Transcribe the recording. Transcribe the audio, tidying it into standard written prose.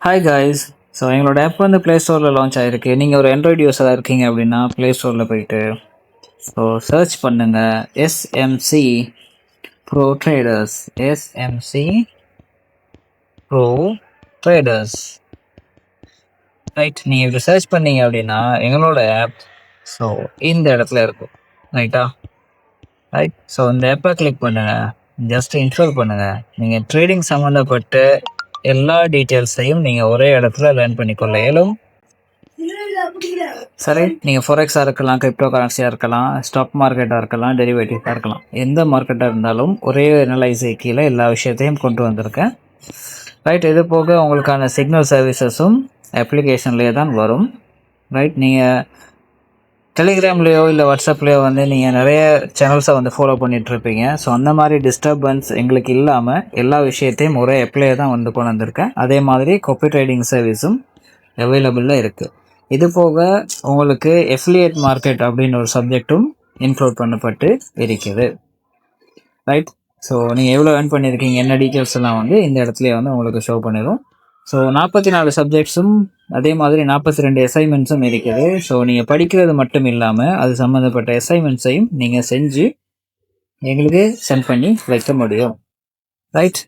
Hi guys. So எங்களோட app வந்து play ஸ்டோரில் லான்ச் ஆகிருக்கு. நீங்கள் ஒரு ஆண்ட்ராய்டு யூஸராக இருக்கீங்க அப்படின்னா ப்ளே ஸ்டோரில் போயிட்டு ஸோ சர்ச் பண்ணுங்கள் SMC bro traders. SMC bro traders. Right, நீங்கள் இப்படி சர்ச் பண்ணீங்க அப்படின்னா எங்களோட ஆப் ஸோ இந்த இடத்துல இருக்கும். ரைட்டா? ரைட். ஸோ இந்த ஆப்பை கிளிக் பண்ணுங்கள், ஜஸ்ட் இன்ஸ்டால் பண்ணுங்கள். நீங்கள் ட்ரேடிங் சம்மந்தப்பட்ட எல்லா டீட்டெயில்ஸையும் நீங்கள் ஒரே இடத்துல லேர்ன் பண்ணிக்கொள்ள இயலும். சரி, நீங்கள் ஃபோரெக்ஸாக இருக்கலாம், கிரிப்டோ கரன்சியாக இருக்கலாம், ஸ்டாக் மார்க்கெட்டாக இருக்கலாம், டெரிவேட்டிவாக இருக்கலாம், எந்த மார்க்கெட்டாக இருந்தாலும் ஒரே அனலைஸை கீழே எல்லா விஷயத்தையும் கொண்டு வந்திருக்கேன். ரைட், இது போக உங்களுக்கான சிக்னல் சர்வீசஸும் அப்ளிகேஷன்லேயே தான் வரும். ரைட், நீங்கள் டெலிகிராம்லேயோ இல்லை வாட்ஸ்அப்லேயோ வந்து நீங்கள் நிறைய சேனல்ஸை வந்து ஃபாலோ பண்ணிகிட்ருப்பீங்க. ஸோ அந்த மாதிரி டிஸ்டர்பன்ஸ் எங்களுக்கு இல்லாமல் எல்லா விஷயத்தையும் ஒரே ஆப்லேயே தான் வந்து கொண்டு வந்திருக்கேன். அதே மாதிரி காப்பி ட்ரேடிங் சர்வீஸும் அவைலபிளாக இருக்குது. இது போக உங்களுக்கு எஃபிலியேட் மார்க்கெட் அப்படின்னு ஒரு சப்ஜெக்டும் இன்க்ளூட் பண்ணப்பட்டு இருக்குது. ரைட், ஸோ நீங்கள் எவ்வளோ ஏர்ன் பண்ணியிருக்கீங்க, என்ன டீட்டெயில்ஸ் எல்லாம் வந்து இந்த இடத்துல வந்து உங்களுக்கு ஷோ பண்ணிடும். ஸோ 44 சப்ஜெக்ட்ஸும் அதே மாதிரி 42 அசைன்மெண்ட்ஸும் இருக்குது. ஸோ நீங்கள் படிக்கிறது மட்டும் இல்லாமல் அது சம்மந்தப்பட்ட அசைன்மெண்ட்ஸையும் நீங்கள் செஞ்சு எங்களுக்கு சென்ட் பண்ணி வைக்க முடியும். ரைட்,